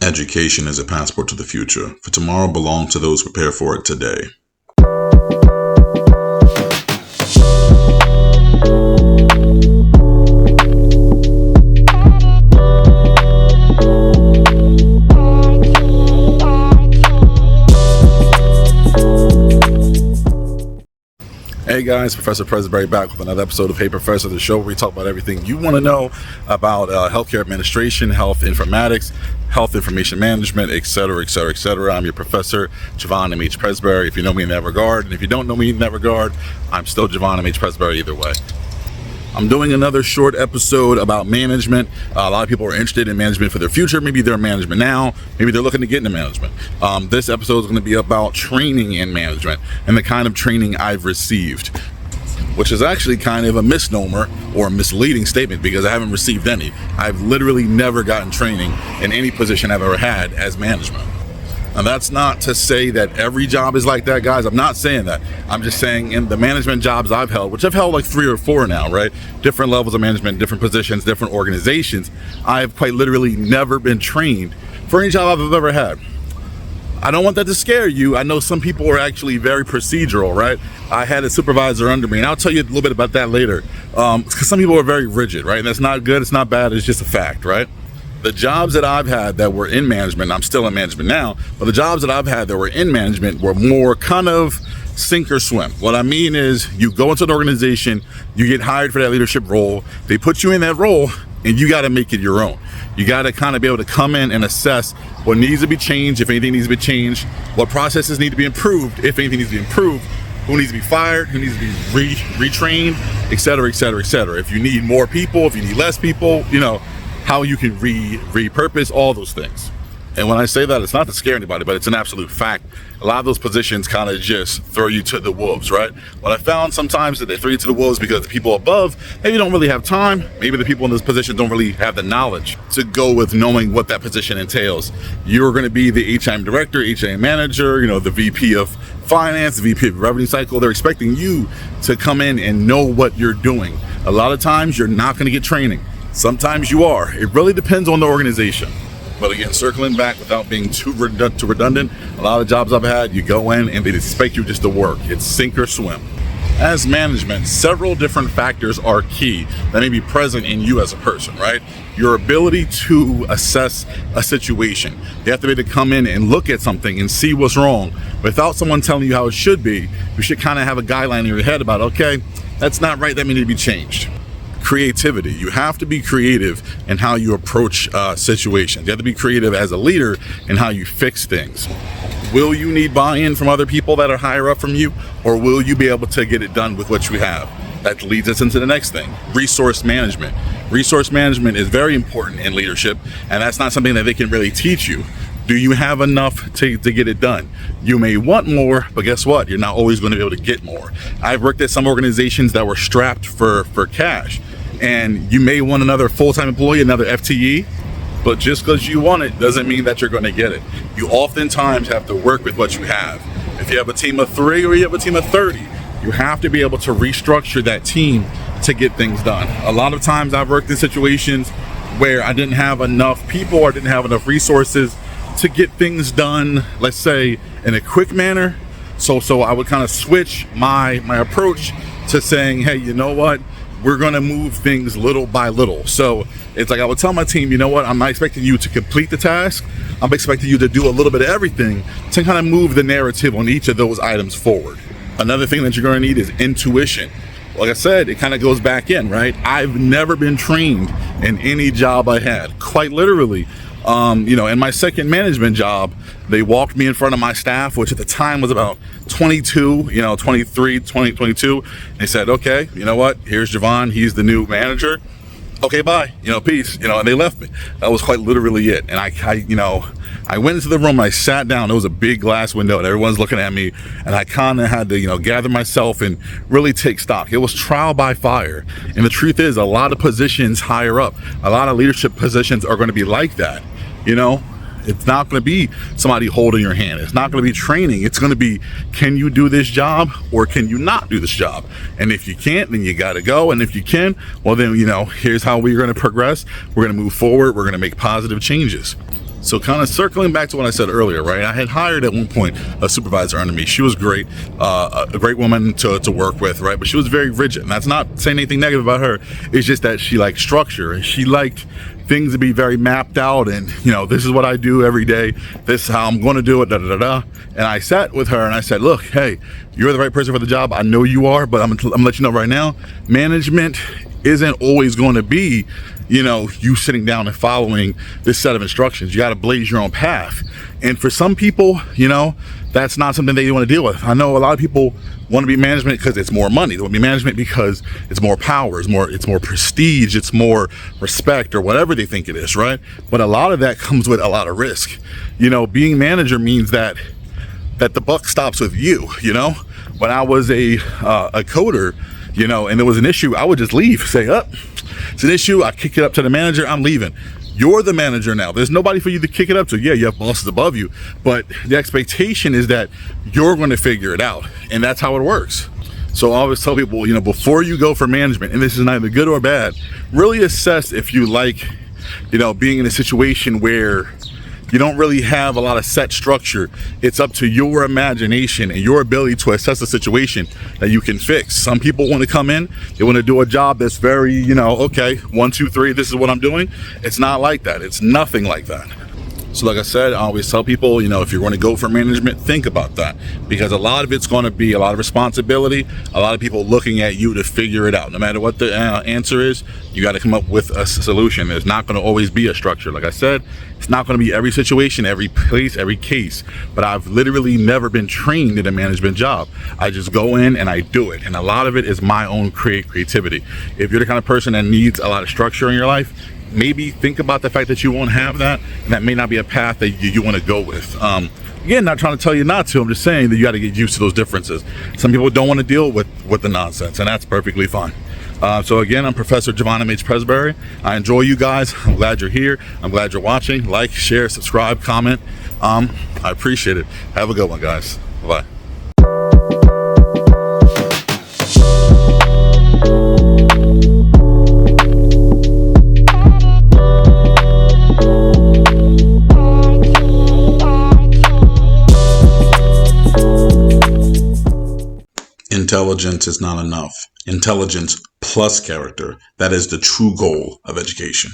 Education is a passport to the future, for tomorrow belongs to those who prepare for it today. Hey guys, Professor Presbury back with another episode of Hey Professor, the show where we talk about everything you want to know about healthcare administration, health informatics, health information management, etc., etc., etc. I'm your professor, Javon M.H. Presbury, if you know me in that regard. And if you don't know me in that regard, I'm still Javon M.H. Presbury either way. I'm doing another short episode about management. A lot of people are interested in management for their future. Maybe they're in management now. Maybe they're looking to get into management. This episode is going to be about training in management and the kind of training I've received, which is actually kind of a misnomer or a misleading statement because I haven't received any. I've literally never gotten training in any position I've ever had as management. Now, that's not to say that every job is like that, guys. I'm not saying that. I'm just saying in the management jobs I've held, which I've held like 3 or 4 now, right? Different levels of management, different positions, different organizations. I've quite literally never been trained for any job I've ever had. I don't want that to scare you. I know some people are actually very procedural, right? I had a supervisor under me, and I'll tell you a little bit about that later. Because some people are very rigid, right? And that's not good, it's not bad, it's just a fact, right? The jobs that I've had that were in management, I'm still in management now, but the jobs that I've had that were in management were more kind of sink or swim. What I mean is you go into an organization, you get hired for that leadership role, they put you in that role, and you got to make it your own. You got to kind of be able to come in and assess what needs to be changed, if anything needs to be changed, what processes need to be improved, if anything needs to be improved, who needs to be fired, who needs to be retrained, et cetera, et cetera, et cetera. If you need more people, if you need less people, you know, how you can repurpose all those things. And when I say that, it's not to scare anybody, but it's an absolute fact. A lot of those positions kind of just throw you to the wolves, right? What I found sometimes that they throw you to the wolves because the people above maybe don't really have time. Maybe the people in this position don't really have the knowledge to go with knowing what that position entails. You're going to be the HIM director, HIM manager, you know, the VP of finance, the VP of revenue cycle. They're expecting you to come in and know what you're doing. A lot of times you're not going to get training. Sometimes you are. It really depends on the organization. But again, circling back without being too redundant, a lot of jobs I've had, you go in and they expect you just to work. It's sink or swim. As management, several different factors are key that may be present in you as a person, right? Your ability to assess a situation. You have to be able to come in and look at something and see what's wrong. Without someone telling you how it should be, you should kind of have a guideline in your head about, okay, that's not right, that may need to be changed. Creativity. You have to be creative in how you approach situations. You have to be creative as a leader in how you fix things. Will you need buy-in from other people that are higher up from you, or will you be able to get it done with what you have? That leads us into the next thing, resource management. Resource management is very important in leadership, and that's not something that they can really teach you. Do you have enough to get it done? You may want more, but guess what? You're not always going to be able to get more. I've worked at some organizations that were strapped for cash, and you may want another full-time employee, another FTE, but just because you want it doesn't mean that you're going to get it. You oftentimes have to work with what you have. If you have a team of 3 or you have a team of 30, you have to be able to restructure that team to get things done. A lot of times I've worked in situations where I didn't have enough people or didn't have enough resources to get things done, let's say, in a quick manner. So I would kind of switch my approach to saying, hey, you know what? We're going to move things little by little. So it's like I would tell my team, you know what? I'm not expecting you to complete the task. I'm expecting you to do a little bit of everything to kind of move the narrative on each of those items forward. Another thing that you're going to need is intuition. Like I said, it kind of goes back in, right? I've never been trained in any job I had, quite literally. In my second management job, they walked me in front of my staff, which at the time was about 22, 23, 20, 22. They said, okay, you know what? Here's Javon. He's the new manager. Okay, bye. Peace. And they left me. That was quite literally it. And I went into the room, I sat down. There was a big glass window and everyone's looking at me. And I kind of had to, gather myself and really take stock. It was trial by fire. And the truth is, a lot of positions higher up, a lot of leadership positions are going to be like that. It's not going to be somebody holding your hand. It's not going to be training. It's going to be, can you do this job or can you not do this job? And if you can't, then you got to go. And if you can, well, then, here's how we're going to progress. We're going to move forward. We're going to make positive changes. So kind of circling back to what I said earlier, right? I had hired at one point a supervisor under me. She was great, a great woman to work with, right? But she was very rigid. And that's not saying anything negative about her. It's just that she liked structure and she liked things to be very mapped out. And, this is what I do every day. This is how I'm going to do it, da, da, da, da. And I sat with her and I said, look, hey, you're the right person for the job. I know you are, but I'm going to let you know right now, management isn't always going to be you sitting down and following this set of instructions. You got to blaze your own path. And for some people, that's not something they want to deal with. I know a lot of people want to be management because it's more money. They want to be management because it's more power, it's more prestige, it's more respect, or whatever they think it is, right? But a lot of that comes with a lot of risk. Being manager means that the buck stops with you. When I was a coder, and there was an issue, I would just leave, say, it's an issue, I kick it up to the manager, I'm leaving. You're the manager now. There's nobody for you to kick it up to. Yeah, you have bosses above you, but the expectation is that you're going to figure it out, and that's how it works. So I always tell people, before you go for management, and this is neither good or bad, really assess if you like, being in a situation where you don't really have a lot of set structure. It's up to your imagination and your ability to assess a situation that you can fix. Some people want to come in, they want to do a job that's very, okay, 1, 2, 3, this is what I'm doing. It's not like that. It's nothing like that. So like I said, I always tell people, if you're going to go for management, think about that, because a lot of it's going to be a lot of responsibility, a lot of people looking at you to figure it out. No matter what the answer is, you got to come up with a solution. There's not going to always be a structure. Like I said, it's not going to be every situation, every place, every case, but I've literally never been trained in a management job. I just go in and I do it. And a lot of it is my own creativity. If you're the kind of person that needs a lot of structure in your life, maybe think about the fact that you won't have that, and that may not be a path that you want to go with. Again, not trying to tell you not to. I'm just saying that you got to get used to those differences. Some people don't want to deal with the nonsense, and that's perfectly fine. So again, I'm Professor Javon M.H. Presbury. I enjoy you guys. I'm glad you're here. I'm glad you're watching. Like, share, subscribe, comment. I appreciate it. Have a good one, guys. Bye-bye. Intelligence is not enough. Intelligence plus character. That is the true goal of education.